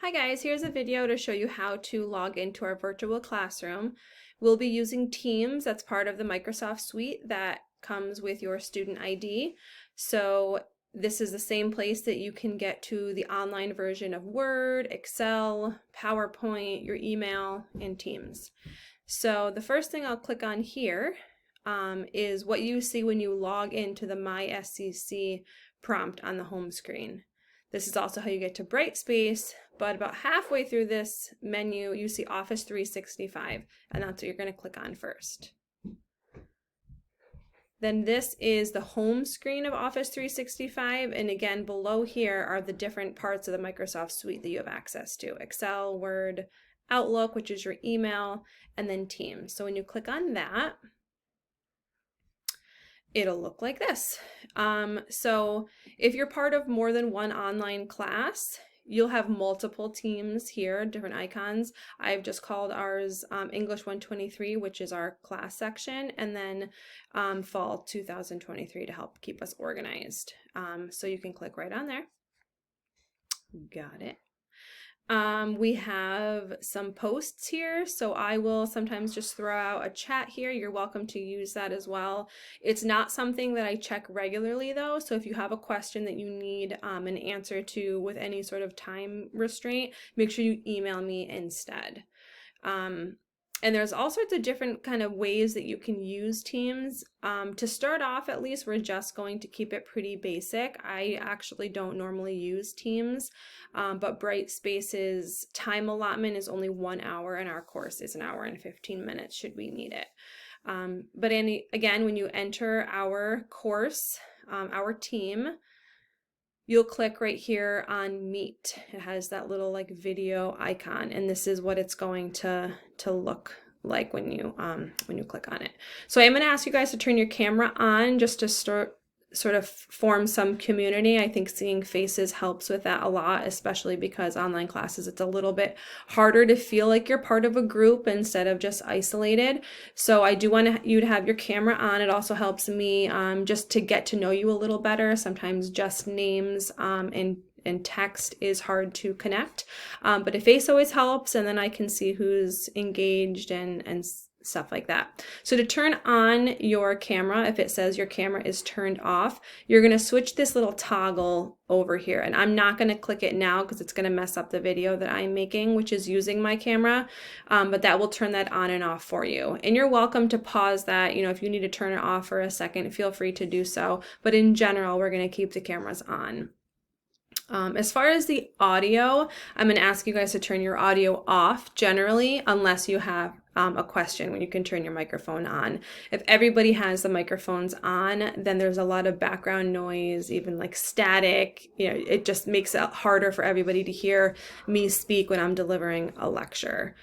Hi guys, here's a video to show you how to log into our virtual classroom. We'll be using Teams. That's part of the Microsoft suite that comes with your student ID. So this is the same place that you can get to the online version of Word, Excel, PowerPoint, your email, and Teams. So the first thing I'll click on here is what you see when you log into the MySCC prompt on the home screen. This is also how you get to Brightspace, but about halfway through this menu, you see Office 365, and that's what you're going to click on first. Then this is the home screen of Office 365, and again, below here are the different parts of the Microsoft suite that you have access to: Excel, Word, Outlook, which is your email, and then Teams. So when you click on that, it'll look like this. So if you're part of more than one online class, you'll have multiple teams here, different icons. I've just called ours English 123, which is our class section, and then Fall 2023 to help keep us organized. So you can click right on there. Got it. We have some posts here, so I will sometimes just throw out a chat here. You're welcome to use that as well. It's not something that I check regularly though, so if you have a question that you need an answer to with any sort of time restraint, make sure you email me instead. And there's all sorts of different kind of ways that you can use Teams. To start off, at least, we're just going to keep it pretty basic. I actually don't normally use Teams, but Brightspace's time allotment is only 1 hour, and our course is 1 hour and 15 minutes should we need it. But again, when you enter our course, our team, you'll click right here on Meet. It has that little like video icon, and this is what it's going to look like when you click on it. So I'm going to ask you guys to turn your camera on just to sort of form some community. I think seeing faces helps with that a lot, especially because online classes, it's a little bit harder to feel like you're part of a group instead of just isolated. So I do want you to have your camera on. It also helps me just to get to know you a little better. Sometimes just names and text is hard to connect, but a face always helps, and then I can see who's engaged and stuff like that. So to turn on your camera, if it says your camera is turned off, you're going to switch this little toggle over here, and I'm not going to click it now because it's going to mess up the video that I'm making, which is using my camera, but that will turn that on and off for you. And you're welcome to pause that. If you need to turn it off for a second, feel free to do so, but in general, we're going to keep the cameras on. As far as the audio, I'm going to ask you guys to turn your audio off generally, unless you have a question, when you can turn your microphone on. If everybody has the microphones on, then there's a lot of background noise, even like static. It just makes it harder for everybody to hear me speak when I'm delivering a lecture.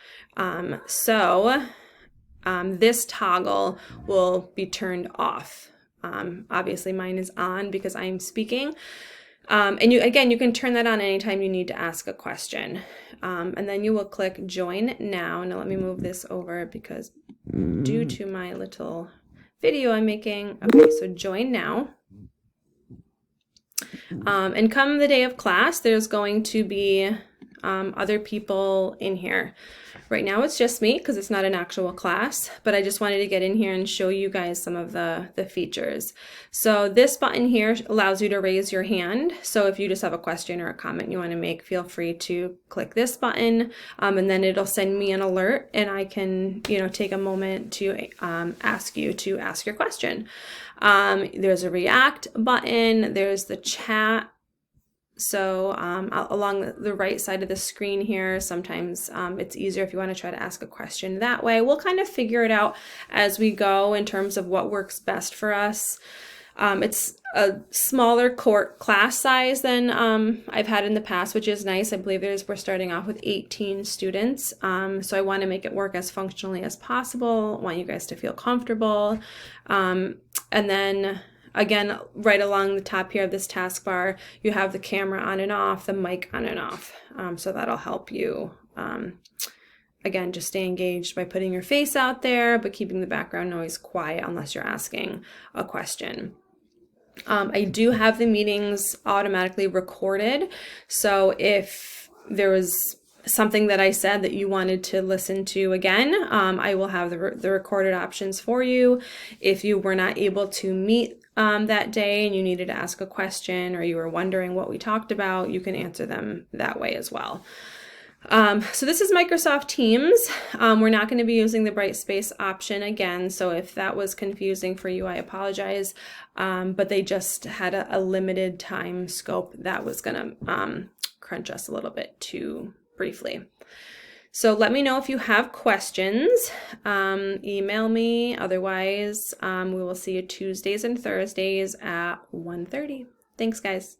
This toggle will be turned off. Obviously mine is on because I'm speaking. And you can turn that on anytime you need to ask a question. And then you will click join now. Now let me move this over because due to my little video I'm making. Okay, so join now. And come the day of class, there's going to be other people in here. Right now it's just me because it's not an actual class, but I just wanted to get in here and show you guys some of the features. So this button here allows you to raise your hand. So if you just have a question or a comment you want to make, feel free to click this button, and then it'll send me an alert, and I can take a moment to ask you to ask your question. There's a react button, there's the chat. So along the right side of the screen here, sometimes it's easier if you want to try to ask a question that way. We'll kind of figure it out as we go in terms of what works best for us. It's a smaller class size than I've had in the past, which is nice. I believe we're starting off with 18 students. So I want to make it work as functionally as possible. I want you guys to feel comfortable. And then again, right along the top here of this taskbar, you have the camera on and off, the mic on and off. So that'll help you, again, just stay engaged by putting your face out there, but keeping the background noise quiet unless you're asking a question. I do have the meetings automatically recorded. So if there was something that I said that you wanted to listen to again, I will have the recorded options for you. If you were not able to meet that day and you needed to ask a question, or you were wondering what we talked about, you can answer them that way as well. So this is Microsoft Teams. We're not going to be using the Brightspace option again, so if that was confusing for you, I apologize. But they just had a limited time scope that was going to crunch us a little bit too briefly. So let me know if you have questions. Email me. Otherwise, we will see you Tuesdays and Thursdays at 1:30. Thanks, guys.